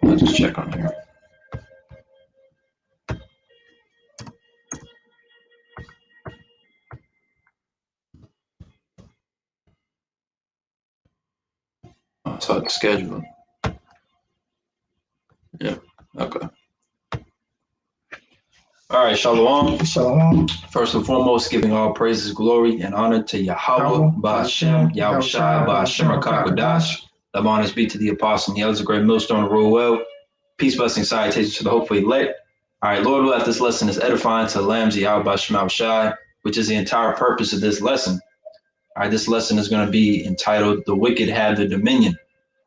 I'll just check on here. I'll talk the schedule. Yeah, okay. All right, Shalom. Shalom. First and foremost, giving all praises, glory, and honor to Yahweh, Ba'ashem, Yahushua, Ba'ashem, HaKadosh. Love honors be to the apostle, and he has a great millstone to rule well. Peace, blessing, salutations to the hopefully elect. All right, Lord, let this lesson is edifying to the lambs, Yahweh, Ba'ashem, Yahushua, which is the entire purpose of this lesson. All right, this lesson is going to be entitled, The Wicked Have the Dominion,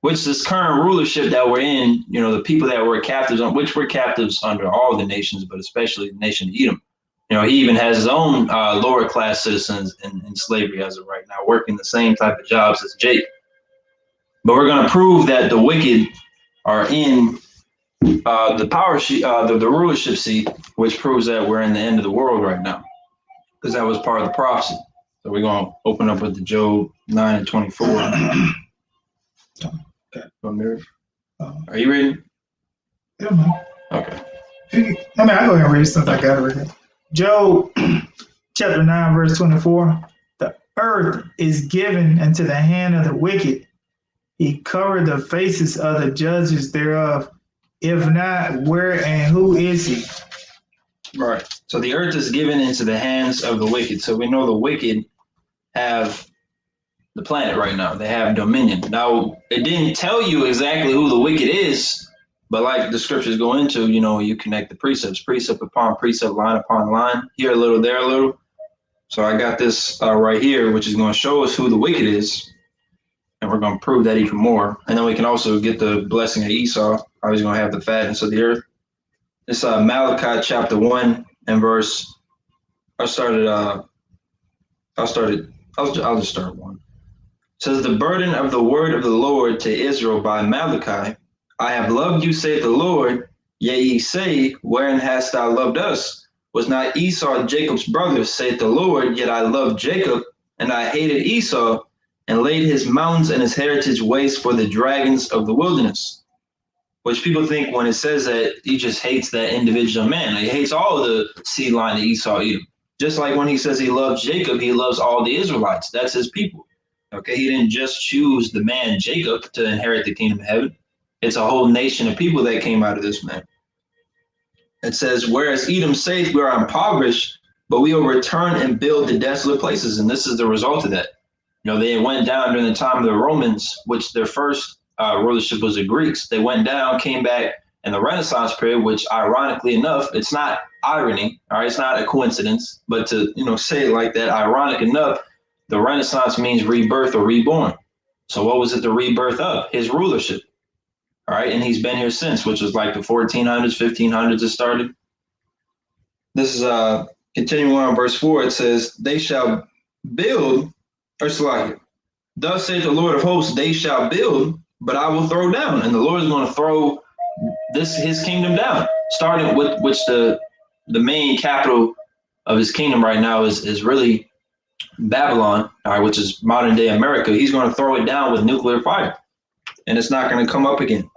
which this current rulership that we're in, you know, the people that were captives, on which were captives under all the nations, but especially the nation of Edom. You know, he even has his own lower class citizens in slavery as of right now, working the same type of jobs as Jake. But we're going to prove that the wicked are in the power sheet, the rulership seat, which proves that we're in the end of the world right now, because that was part of the prophecy. So we're going to open up with the Job 9:24. Okay. Are you reading? Yeah, man. Okay. I mean, I go ahead and read since I got it right here. Job chapter 9, verse 24. The earth is given into the hand of the wicked. He covered the faces of the judges thereof. If not, where and who is he? Right. So the earth is given into the hands of the wicked. So we know the wicked have the planet right now. They have dominion. Now, it didn't tell you exactly who the wicked is, but like the scriptures go into, you know, you connect the precepts, precept upon precept, line upon line, here a little, there a little. So I got this right here, which is going to show us who the wicked is, and we're going to prove that even more. And then we can also get the blessing of Esau. I was going to have the fatness of the earth. It's Malachi chapter 1 and verse. I'll just start one. It says, the burden of the word of the Lord to Israel by Malachi. I have loved you, saith the Lord. Yea, ye say, wherein hast thou loved us? Was not Esau Jacob's brother, saith the Lord? Yet I loved Jacob, and I hated Esau, and laid his mountains and his heritage waste for the dragons of the wilderness. Which people think when it says that, he just hates that individual man. He hates all the seed line of Esau, Edom. Just like when he says he loves Jacob, he loves all the Israelites. That's his people. Okay, he didn't just choose the man Jacob to inherit the kingdom of heaven. It's a whole nation of people that came out of this man. It says, whereas Edom saith, we are impoverished, but we will return and build the desolate places. And this is the result of that. You know, they went down during the time of the Romans, which their first rulership was the Greeks. They went down, came back in the Renaissance period, which ironically enough, it's not irony, all right, it's not a coincidence, but to, you know, say it like that, ironic enough, the Renaissance means rebirth or reborn. So what was it the rebirth of? His rulership. All right. And he's been here since, which was like the 1400s, 1500s it started. This is continuing on verse 4. It says, they shall build, or Slack. Thus saith the Lord of hosts, they shall build, but I will throw down. And the Lord is going to throw his kingdom down, starting with which the main capital of his kingdom right now is really Babylon, all right, which is modern day America. He's going to throw it down with nuclear fire, and it's not going to come up again.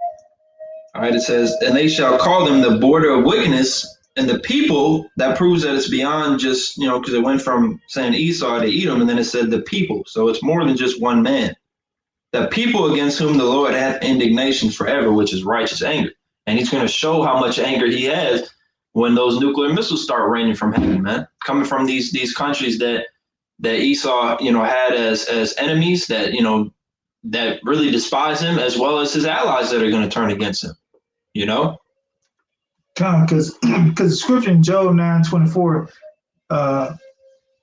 All right, it says, and they shall call them the border of wickedness, and the people, that proves that it's beyond just, you know, because it went from saying Esau to Edom, and then it said the people. So it's more than just one man. The people against whom the Lord hath indignation forever, which is righteous anger. And he's going to show how much anger he has when those nuclear missiles start raining from heaven, man, coming from these countries that Esau, you know, had as enemies, that, you know, that really despise him, as well as his allies that are going to turn against him, you know? Because the scripture in Job 9:24,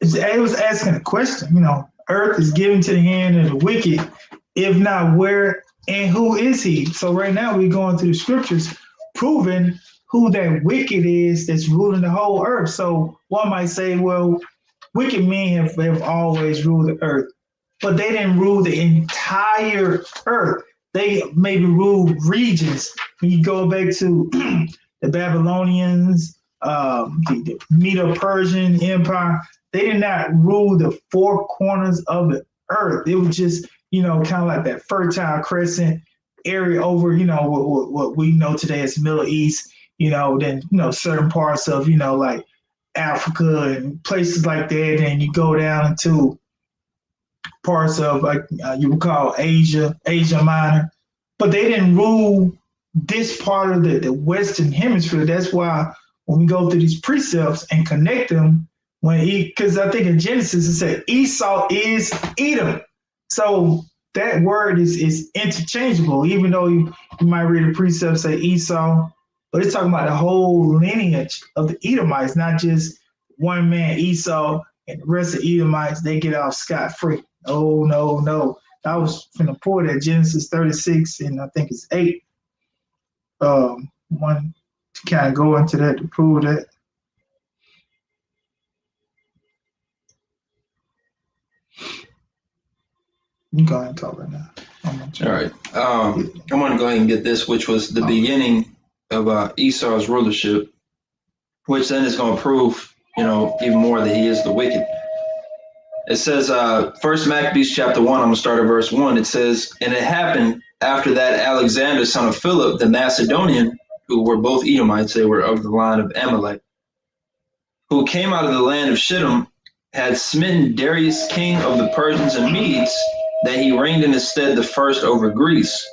it was asking a question, you know, earth is given to the hand of the wicked. If not, where and who is he? So right now we're going through the scriptures proving who that wicked is that's ruling the whole earth. So one might say, well, wicked men have always ruled the earth, but they didn't rule the entire earth. They maybe ruled regions. When you go back to the Babylonians, the Medo-Persian Empire, they did not rule the four corners of the earth. It was just kind of like that Fertile Crescent area over, what we know today as Middle East, then, certain parts of, like Africa and places like that. And you go down into parts of like you would call Asia Minor, but they didn't rule this part of the Western Hemisphere. That's why when we go through these precepts and connect them, because I think in Genesis it said Esau is Edom, so that word is interchangeable. Even though you might read a precept say Esau, but it's talking about the whole lineage of the Edomites, not just one man Esau and the rest of Edomites. They get off scot free. Oh no. I was finna pull that Genesis 36 and I think it's 8. One to kind of go into that to prove that. You go ahead and talk right now. All right. I want to go ahead and get this, which was the beginning of Esau's rulership, which then is going to prove, even more that he is the wicked. It says, First Maccabees chapter 1, I'm going to start at verse 1. It says, and it happened after that Alexander, son of Philip, the Macedonian, who were both Edomites, they were of the line of Amalek, who came out of the land of Shittim, had smitten Darius, king of the Persians and Medes, that he reigned in his stead the first over Greece.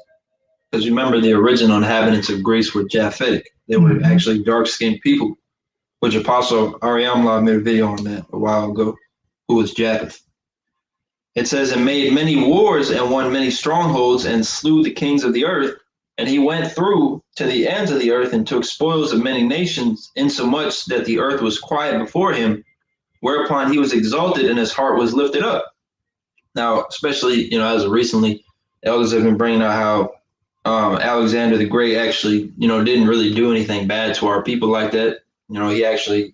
Because remember, the original inhabitants of Greece were Japhetic. They were actually dark-skinned people, which Apostle Ariamla made a video on that a while ago, who was Japheth. It says, and made many wars and won many strongholds and slew the kings of the earth. And he went through to the ends of the earth and took spoils of many nations, insomuch that the earth was quiet before him, whereupon he was exalted and his heart was lifted up. Now, especially, as of recently, elders have been bringing out how Alexander the Great actually, didn't really do anything bad to our people like that. He actually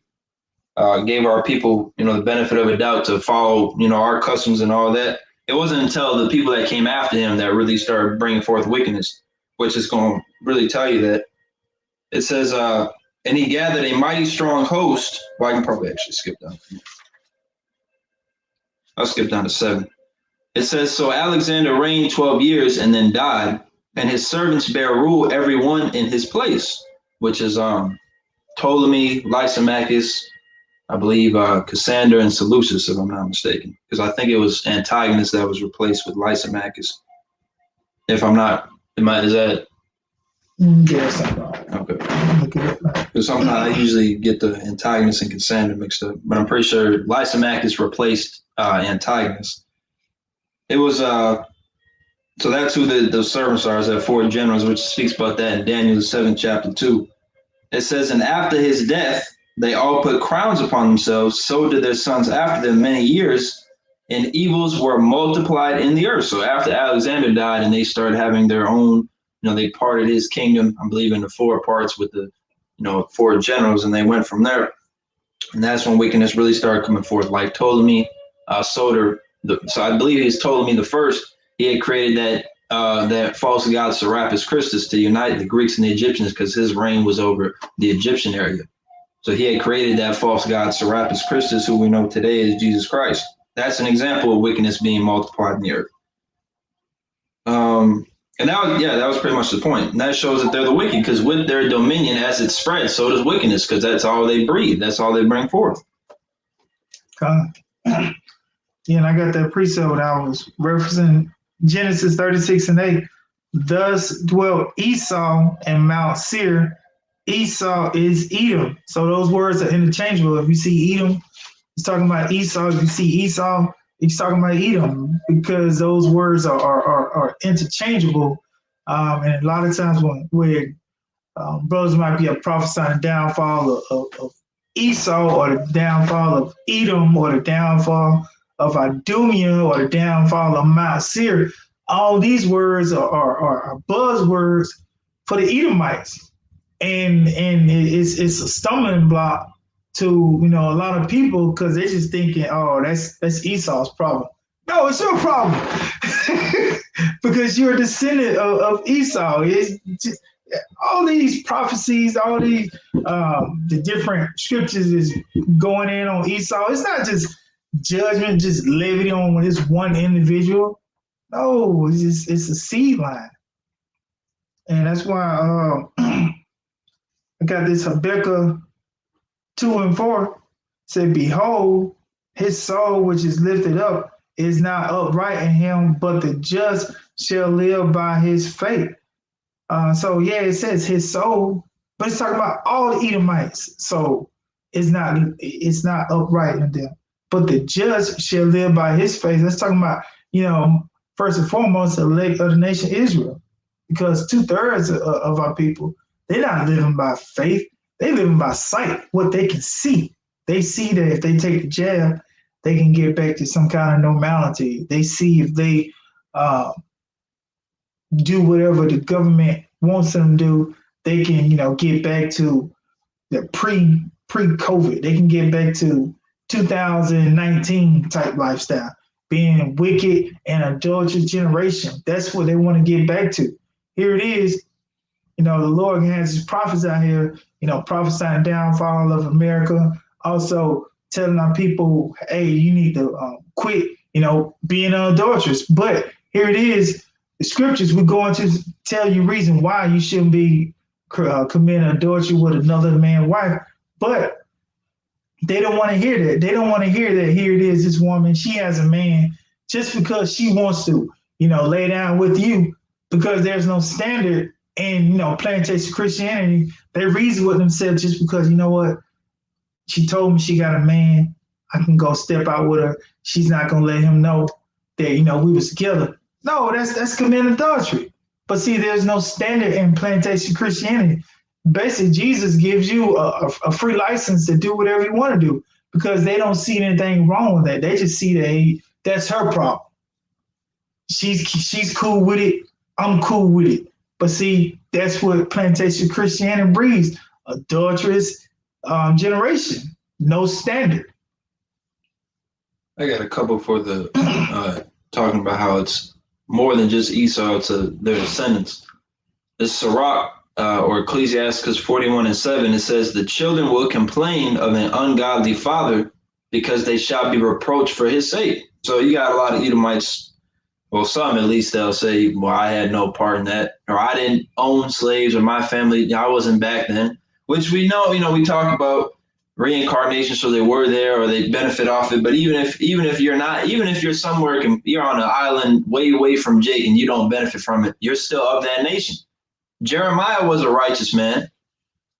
gave our people, the benefit of a doubt to follow, our customs and all that. It wasn't until the people that came after him that really started bringing forth wickedness, which is going to really tell you that. It says, and he gathered a mighty strong host. Well, I can probably actually skip down. I'll skip down to 7. It says, so Alexander reigned 12 years and then died, and his servants bare rule every one in his place, which is Ptolemy, Lysimachus, I believe Cassander and Seleucus, if I'm not mistaken, because I think it was Antigonus that was replaced with Lysimachus. If I'm not, is that? Yes. Okay. Because sometimes I usually get the Antigonus and Cassander mixed up, but I'm pretty sure Lysimachus replaced Antigonus. It was so that's who the servants are, is that 4 generals, which speaks about that in Daniel 7 chapter 2. It says, and after his death, they all put crowns upon themselves, so did their sons after them many years, and evils were multiplied in the earth. So after Alexander died and they started having their own, they parted his kingdom, I believe, into 4 parts with the, 4 generals, and they went from there. And that's when wickedness really started coming forth, like Ptolemy, Soter. So I believe he's Ptolemy the first. He had created that false god Serapis Christus to unite the Greeks and the Egyptians, because his reign was over the Egyptian area. So he had created that false god Serapis Christus, who we know today is Jesus Christ. That's an example of wickedness being multiplied in the earth. And that was pretty much the point. And that shows that they're the wicked, because with their dominion, as it spreads, so does wickedness, because that's all they breathe. That's all they bring forth. Yeah, and I got that precept when I was referencing Genesis 36 and 8. Thus dwelt Esau and Mount Seir. Esau is Edom. So those words are interchangeable. If you see Edom, it's talking about Esau. If you see Esau, it's talking about Edom, because those words are interchangeable. And a lot of times when brothers might be prophesying the downfall of Esau, or the downfall of Edom, or the downfall of Idumea, or the downfall of Mount Seir, all these words are buzzwords for the Edomites. And it's a stumbling block to a lot of people, because they're just thinking, oh, that's Esau's problem. No, it's your problem. Because you're a descendant of Esau. It's just, all these prophecies, all these the different scriptures is going in on Esau. It's not just judgment, just levity on this one individual. No, it's a seed line. And that's why I got this Habakkuk 2 and 4 said, behold, his soul which is lifted up is not upright in him, but the just shall live by his faith. So yeah, it says his soul, but it's talking about all the Edomites. So it's not upright in them. But the just shall live by his faith. That's talking about, first and foremost, the elect of the nation Israel. Because 2/3 of our people, they're not living by faith. They living by sight, what they can see. They see that if they take the jab, they can get back to some kind of normality. They see if they do whatever the government wants them to do, they can, get back to the pre-COVID. They can get back to 2019 type lifestyle, being wicked and adulterous generation. That's what they want to get back to. Here it is. The Lord has his prophets out here, prophesying downfall of America. Also telling our people, hey, you need to quit, being adulterous. But here it is. The scriptures, we're going to tell you reason why you shouldn't be committing adultery with another man's wife. But they don't want to hear that. They don't want to hear that here it is, this woman, she has a man just because she wants to, lay down with you, because there's no standard in, plantation Christianity. They reason with themselves just because, you know what, she told me she got a man, I can go step out with her. She's not going to let him know that, we was together. No, that's committing adultery. But see, there's no standard in plantation Christianity. Basically, Jesus gives you a free license to do whatever you want to do, because they don't see anything wrong with that. They just see that that's her problem. She's cool with it. I'm cool with it. But see, that's what plantation Christianity breeds: adulterous generation, no standard. I got a couple for the talking about how it's more than just Esau to their descendants. The Sirach, or Ecclesiastes 41:7, it says, the children will complain of an ungodly father because they shall be reproached for his sake. So you got a lot of Edomites, well, some at least, they'll say, well, I had no part in that, or I didn't own slaves, or my family, I wasn't back then, which we know, we talk about reincarnation, so they were there or they benefit off it. But even if you're not, even if you're somewhere, you're on an island way away from Jake and you don't benefit from it, you're still of that nation. Jeremiah was a righteous man,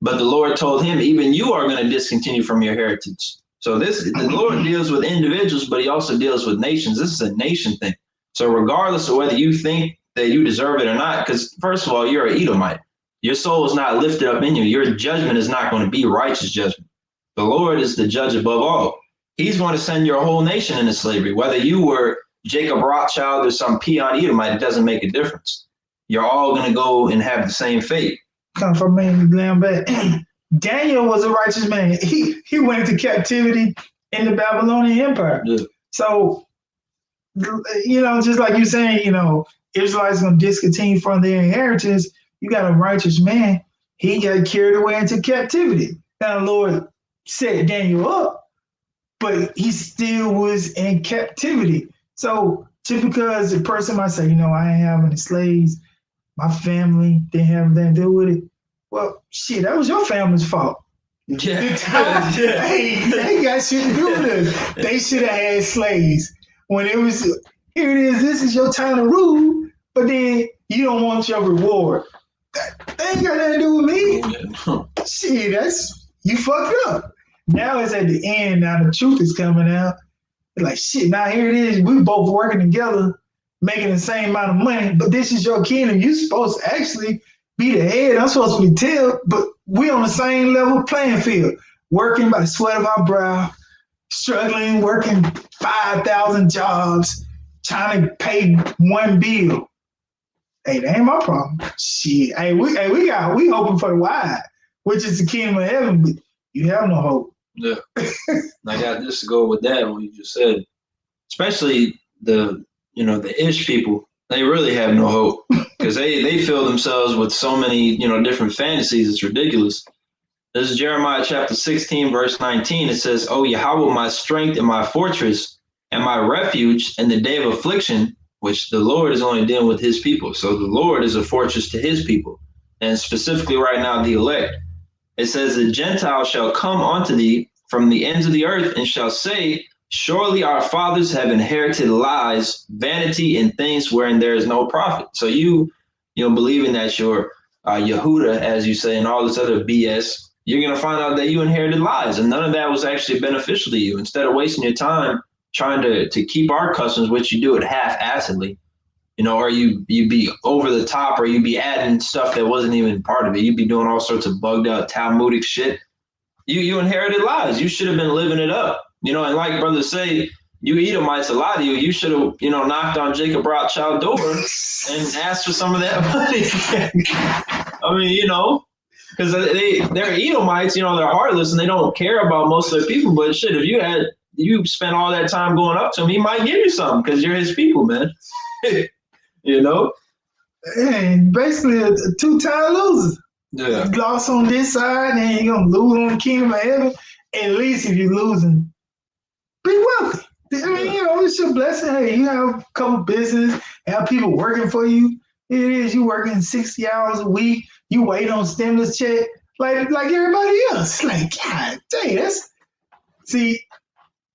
but the Lord told him, even you are going to discontinue from your heritage. So the Lord deals with individuals, but he also deals with nations. This is a nation thing. So regardless of whether you think that you deserve it or not, because first of all, you're an Edomite. Your soul is not lifted up in you. Your judgment is not going to be righteous judgment. The Lord is the judge above all. He's going to send your whole nation into slavery. Whether you were Jacob Rothschild or some peon Edomite, it doesn't make a difference. You're all going to go and have the same fate. Come from me, back. Daniel was a righteous man. He went into captivity in the Babylonian Empire. Yeah. So, just like you're saying, Israelites going to discontinue from their inheritance. You got a righteous man. He got carried away into captivity. Now, the Lord set Daniel up, but he still was in captivity. So just because a person might say, I ain't having any slaves, my family didn't have anything to do with it. Well, shit, that was your family's fault. Yeah. Hey, they got shit to do with it. They should have had slaves. When it was, here it is, this is your time to rule, but then you don't want your reward. That ain't got nothing to do with me. Shit, you fucked up. Now it's at the end. Now the truth is coming out. It's like, shit, now here it is. We both working together, making the same amount of money, but this is your kingdom. You're supposed to actually be the head. I'm supposed to be tail, but we on the same level playing field, working by the sweat of our brow, struggling, working 5,000 jobs, trying to pay one bill. Hey, that ain't my problem. Shit. Hey, we hoping for the wide, which is the kingdom of heaven, but you have no hope. Yeah. I got this to go with that, what you just said. Especially the Ish people, they really have no hope because they fill themselves with so many, different fantasies. It's ridiculous. This is Jeremiah chapter 16, verse 19. It says, "Oh, Yahweh, my strength and my fortress and my refuge in the day of affliction, which the Lord is only dealing with his people. So the Lord is a fortress to his people. And specifically right now, the elect. It says, the Gentiles shall come unto thee from the ends of the earth and shall say, surely our fathers have inherited lies, vanity, and things wherein there is no profit. So you believing that your Yehuda, as you say, and all this other BS, you're going to find out that you inherited lies, and none of that was actually beneficial to you. Instead of wasting your time trying to keep our customs, which you do it half-assedly, or you be over the top, or you be adding stuff that wasn't even part of it. You'd be doing all sorts of bugged out Talmudic shit. You inherited lies. You should have been living it up. And like brothers say, you Edomites, a lot of you should have, knocked on Jacob Rothschild door and asked for some of that money. I mean, because they're Edomites, they're heartless and they don't care about most of their people. But shit, if you spent all that time going up to him, he might give you something because you're his people, man. And basically a two-time loser. Yeah. You lost on this side, and you're gonna lose on the kingdom of heaven. At least if you're losing, be wealthy. I mean, it's your blessing. Hey, you have a couple business, have people working for you. It is you working 60 hours a week. You wait on stimulus check like everybody else. Like, God dang,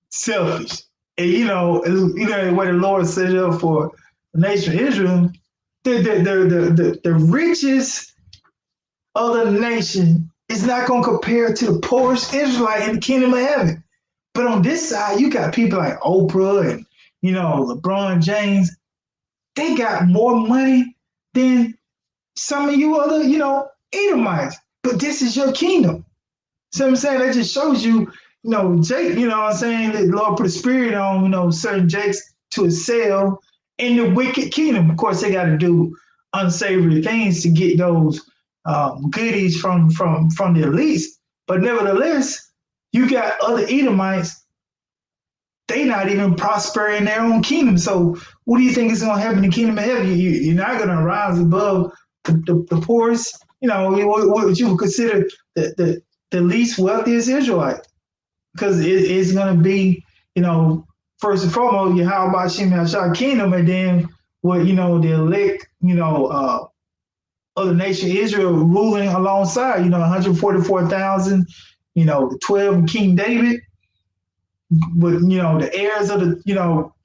selfish. And the way the Lord set it up for the nation of Israel, the richest of the nation is not going to compare to the poorest Israelite in the kingdom of heaven. But on this side, you got people like Oprah and, LeBron James. They got more money than some of you other, Edomites. But this is your kingdom. So I'm saying that just shows you, Jake, I'm saying that the Lord put a spirit on, certain Jakes to excel in the wicked kingdom. Of course, they got to do unsavory things to get those goodies from the elites. But nevertheless, you got other Edomites, they not even prosper in their own kingdom. So what do you think is going to happen in the kingdom of heaven? You're not going to rise above the poorest, what you would consider the least wealthiest Israelite. Because it's going to be, first and foremost, Yahweh Shem Yahshua kingdom, and then what, the elect, of the nation of Israel ruling alongside, 144,000, the 12 King David, but the heirs of the,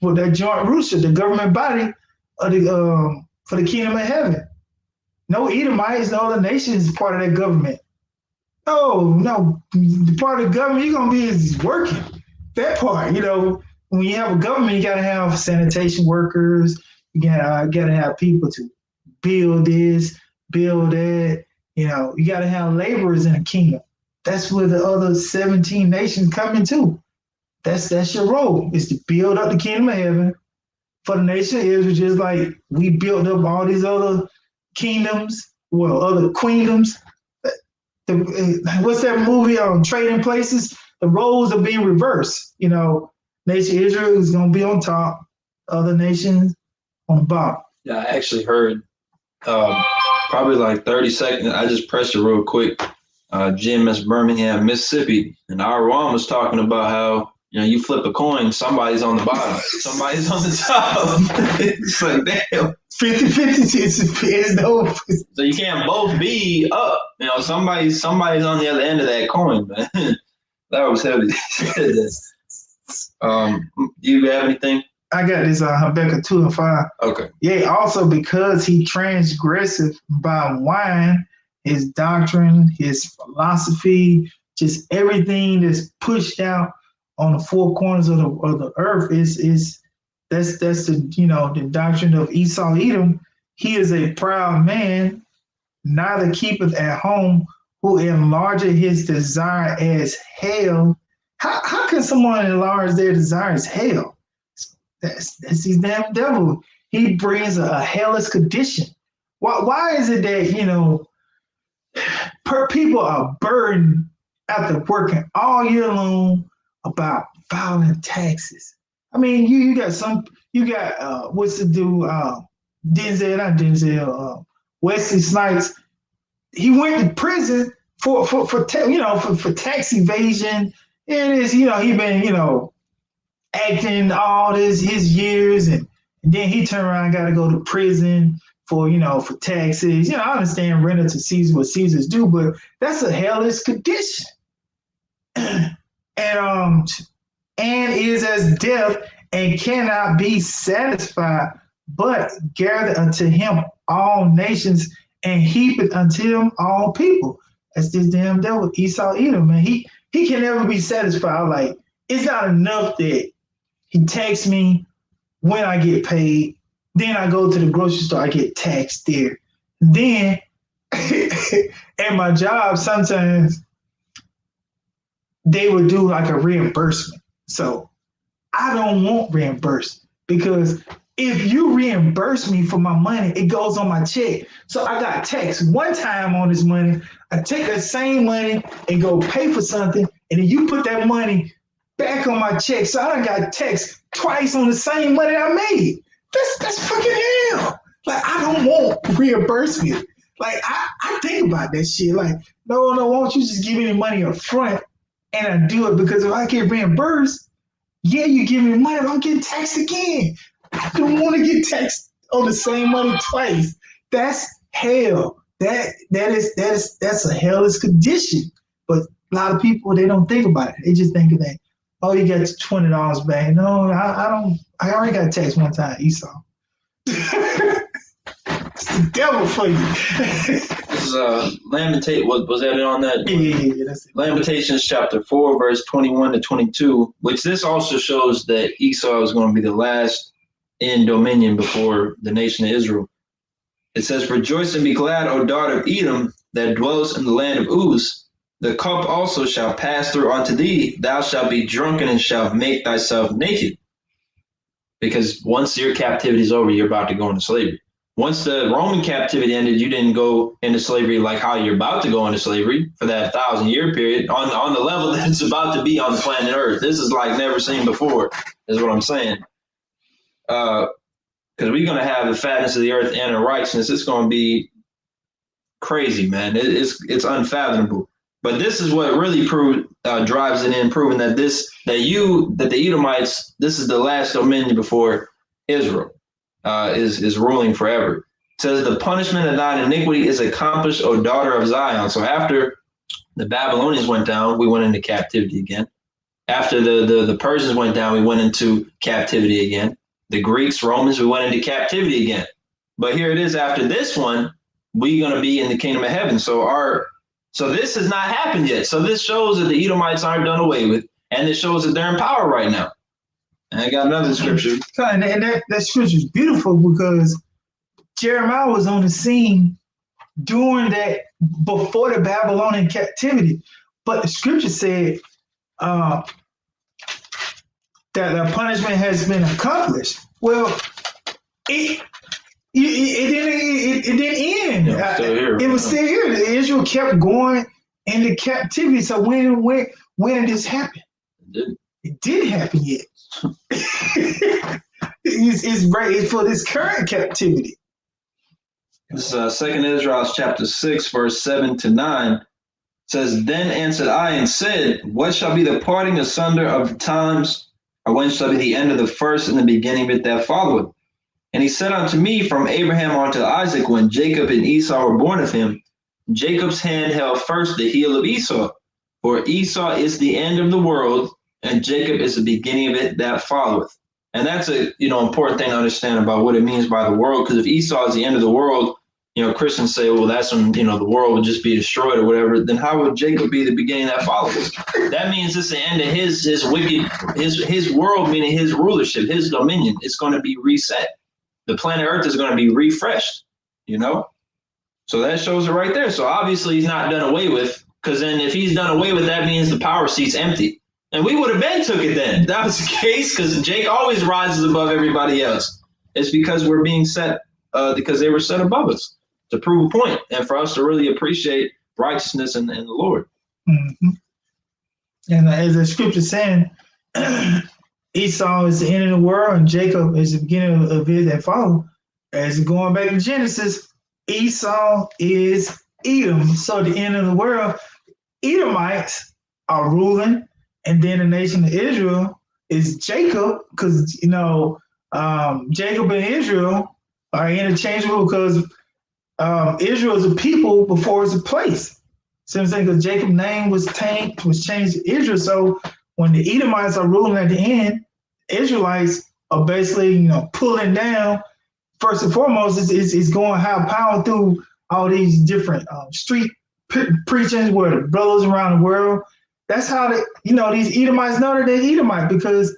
with that joint rooster, the government body of the for the kingdom of heaven. No Edomites, no other nations is part of that government. No, the part of the government you're gonna be is working. That part, when you have a government, you gotta have sanitation workers, you gotta have people to build this, build that, you gotta have laborers in the kingdom. That's where the other 17 nations come into. That's your role, is to build up the kingdom of heaven for the nation of Israel, just like we built up all these other kingdoms, other queendoms. What's that movie on Trading Places? The roles are being reversed. Nation of Israel is going to be on top, other nations on the bottom. Yeah, I actually heard probably like 30 seconds. I just pressed it real quick. GMS Birmingham, Mississippi, and Arwan was talking about how you flip a coin, somebody's on the bottom, somebody's on the top. It's like, damn. 50-50 So you can't both be up. Somebody's on the other end of that coin, man. That was heavy. Do you have anything? I got this Habakkuk 2:5. Okay. Yeah, also because he transgresseth by wine, his doctrine, his philosophy, just everything that's pushed out on the four corners of the earth that's the doctrine of Esau Edom. He is a proud man, neither keepeth at home, who enlargeth his desire as hell. How can someone enlarge their desire as hell? That's his damn devil. He brings a hellish condition. Why is it that people are burdened after working all year long about filing taxes? I mean, you got what's the dude, Wesley Snipes. He went to prison for tax evasion. It is, he been, acting all his years and and then he turned around and got to go to prison for, for taxes. I understand render to Caesar what Caesar's do, but that's a hellish condition. And is as death and cannot be satisfied, but gather unto him all nations and heapeth unto him all people. That's this damn devil, Esau Edom, man. He can never be satisfied. Like, it's not enough that he takes me when I get paid. Then I go to the grocery store, I get taxed there. Then at my job, sometimes they would do like a reimbursement. So I don't want reimbursement, because if you reimburse me for my money, it goes on my check. So I got taxed one time on this money. I take that same money and go pay for something, and then you put that money back on my check. So I done got taxed twice on the same money I made. That's fucking hell. Like, I don't want reimbursement. Like, I think about that shit. Like, no, why don't you just give me the money up front and I do it? Because if I get reimbursed, yeah, you give me the money, but I'm getting taxed again. I don't want to get taxed on the same money twice. That's hell. That's a hellish condition. But a lot of people, they don't think about it. They just think that, oh, you got $20 back. No, I don't. I already got taxed one time, Esau. It's the devil for you. This is Lamentation. Was that it on that? Yeah, that's it. Lamentations chapter 4, verse 21 to 22, which this also shows that Esau is going to be the last in dominion before the nation of Israel. It says, "Rejoice and be glad, O daughter of Edom, that dwells in the land of Uz. The cup also shall pass through unto thee. Thou shalt be drunken and shalt make thyself naked." Because once your captivity is over, you're about to go into slavery. Once the Roman captivity ended, you didn't go into slavery like how you're about to go into slavery for that 1,000-year period on the level that it's about to be on the planet Earth. This is like never seen before, is what I'm saying. Because we're going to have the fatness of the earth and the righteousness. It's going to be crazy, man. It's unfathomable. But this is what really drives it in, proving that the Edomites, this is the last dominion before Israel is ruling forever. It says, "The punishment of thine iniquity is accomplished, O daughter of Zion." So after the Babylonians went down, we went into captivity again. After the Persians went down, we went into captivity again. The Greeks, Romans, we went into captivity again. But here it is, after this one, we're going to be in the kingdom of heaven. So this has not happened yet. So this shows that the Edomites aren't done away with, and it shows that they're in power right now. And I got another scripture. And that scripture is beautiful, because Jeremiah was on the scene during that, before the Babylonian captivity. But the scripture said that the punishment has been accomplished. Well, it didn't end. Yeah, it's still here. It was still here. Israel kept going into captivity. So when did this happen? It didn't happen yet. It's right for this current captivity. This is 2 Ezra chapter 6, verse 7 to 9. It says, "Then answered I and said, What shall be the parting asunder of the times? Or when shall be the end of the first and the beginning of it that followeth? And he said unto me, From Abraham unto Isaac, when Jacob and Esau were born of him, Jacob's hand held first the heel of Esau. For Esau is the end of the world, and Jacob is the beginning of it that followeth." And that's a important thing to understand about what it means by the world. Because if Esau is the end of the world, Christians say, well, that's when the world would just be destroyed or whatever. Then how would Jacob be the beginning that follows? That means it's the end of his wicked his world, meaning his rulership, his dominion. It's going to be reset. The planet Earth is going to be refreshed. So that shows it right there. So obviously he's not done away with. Because then if he's done away with, that means the power seat's empty. And we would have been took it then. That was the case, because Jake always rises above everybody else. It's because we're being set, because they were set above us to prove a point, and for us to really appreciate righteousness and the Lord. Mm-hmm. And as the scripture saying, Esau is the end of the world, and Jacob is the beginning of it that follow. As going back to Genesis, Esau is Edom. So the end of the world, Edomites are ruling. And then the nation of Israel is Jacob, because, Jacob and Israel are interchangeable because Israel is a people before it's a place. See what I'm saying? Because Jacob's name was changed to Israel. So when the Edomites are ruling at the end, Israelites are basically, pulling down. First and foremost, it's going to have power through all these different street preachings where the brothers around the world. That's how these Edomites know that they're Edomite because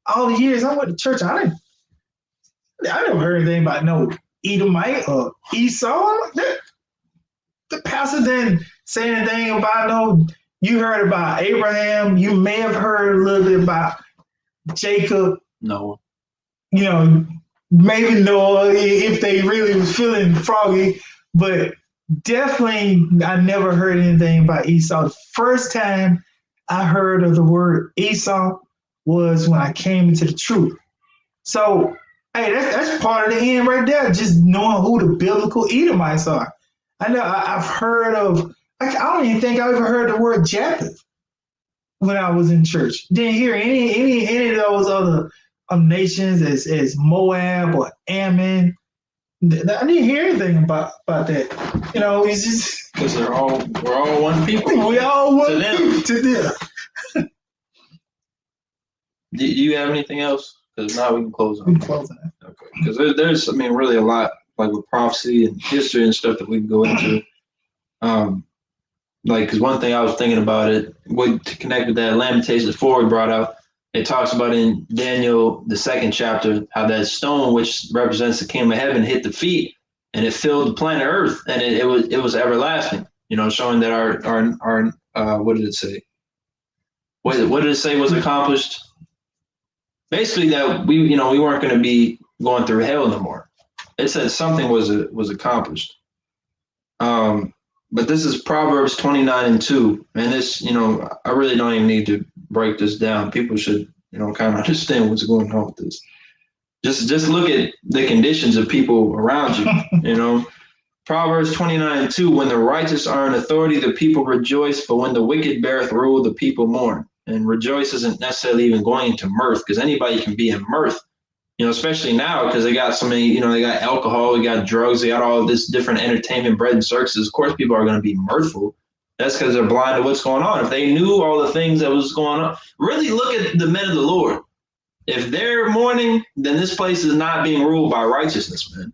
all the years I went to church, I never heard anything about no Edomite or Esau. The pastor didn't say anything about no. You heard about Abraham. You may have heard a little bit about Jacob. No. Maybe Noah if they really was feeling froggy, but definitely I never heard anything about Esau. The first time I heard of the word Esau was when I came into the truth. So, hey, that's part of the end right there, just knowing who the biblical Edomites are. I know I've heard of, I don't even think I ever heard the word Japheth when I was in church. Didn't hear any of those other nations as Moab or Ammon. I didn't hear anything about that. It's just because we're all one people. We all one people to them. Do you have anything else? Because now we can close on. We can close on that. Okay. Because there's really a lot like with prophecy and history and stuff that we can go into. Because one thing I was thinking about it, to connect with that Lamentations 4 we brought out, it talks about in Daniel, the 2nd chapter, how that stone, which represents the kingdom of heaven, hit the feet and it filled the planet Earth, and it was everlasting. Showing that our what did it say? What did it say was accomplished? Basically, that we weren't going to be going through hell no more. It said something was accomplished. But this is Proverbs 29:2, and this, I really don't even need to break this down. People should, kind of understand what's going on with this. Just look at the conditions of people around you. Proverbs 29:2, when the righteous are in authority, the people rejoice, but when the wicked beareth rule, the people mourn. And rejoice isn't necessarily even going into mirth, because anybody can be in mirth. Especially now, because they got so many, they got alcohol, they got drugs, they got all this different entertainment, bread and circuses. Of course, people are going to be mirthful. That's because they're blind to what's going on. If they knew all the things that was going on, really look at the men of the Lord. If they're mourning, then this place is not being ruled by righteousness, man.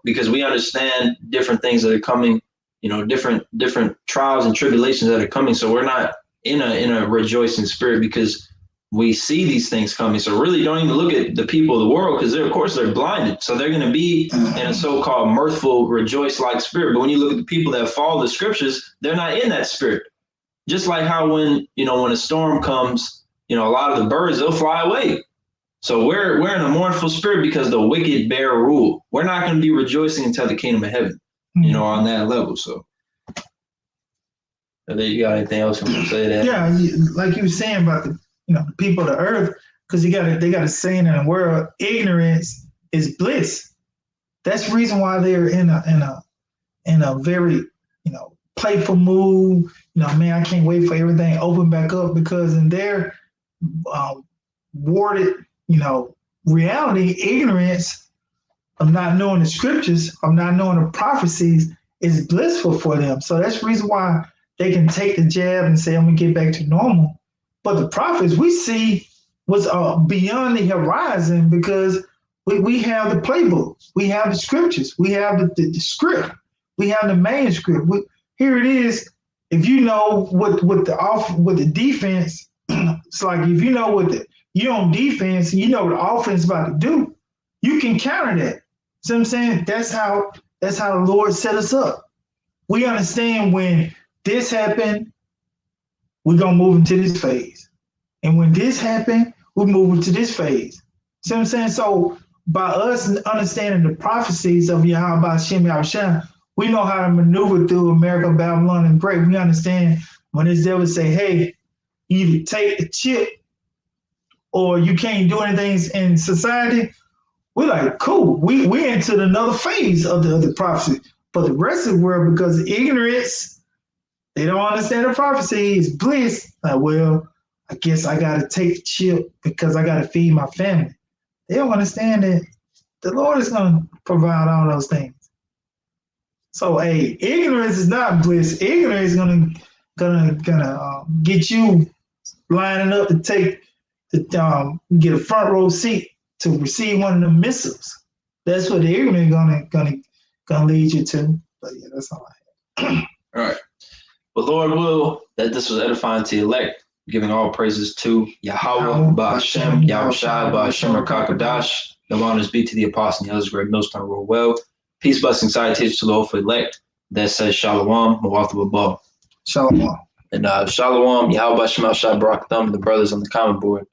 Because we understand different things that are coming, different trials and tribulations that are coming. So we're not in a rejoicing spirit because we see these things coming. So really don't even look at the people of the world, because of course they're blinded. So they're going to be in a so-called mirthful, rejoice-like spirit. But when you look at the people that follow the scriptures, they're not in that spirit. Just like how when a storm comes, a lot of the birds, they'll fly away. So we're in a mournful spirit because the wicked bear rule. We're not going to be rejoicing until the kingdom of heaven, on that level. So you got anything else you want to say there? Yeah, like you were saying about the people of the earth, because they got a saying in the world, ignorance is bliss. That's the reason why they're in a very playful mood. Man, I can't wait for everything to open back up, because in their warded reality, ignorance of not knowing the scriptures, of not knowing the prophecies, is blissful for them. So that's the reason why they can take the jab and say, I'm gonna get back to normal. But the prophets we see was beyond the horizon, because we have the playbook, we have the scriptures, we have the script, we have the manuscript. Here it is. If you know what the defense, it's like if you know you're on defense, and you know what the offense is about to do, you can counter that. See what I'm saying? That's how the Lord set us up. We understand when this happened, we're going to move into this phase. And when this happened, we're moving to this phase. See what I'm saying? So by us understanding the prophecies of Yahweh Hashem Yahushua, we know how to maneuver through America, Babylon, and break. We understand when this devil say, hey, you either take the chip or you can't do anything in society. We're like, cool. We're into another phase of the prophecy. But the rest of the world, because of ignorance, they don't understand the prophecy, is bliss. Like, well, I guess I got to take the chip because I got to feed my family. They don't understand that the Lord is going to provide all those things. So, hey, ignorance is not bliss. Ignorance is gonna get you lining up to get a front row seat to receive one of the missiles. That's what the ignorant gonna lead you to. But yeah, that's all I have. All right. But Lord will that this was edifying to the elect, giving all praises to Yahweh, Ba'ashem, Yahushai, Ba'ashem, Rakakadash. The honors be to the apostle, and others great millstone roll well. Peace, blessing, salutations to the hopeful elect. That says Shalom, Mawatha Abba. Shalom. And Shalom, Yahweh, Ba'ashem, Al-Shai, Barak Thumb, the brothers on the comment board.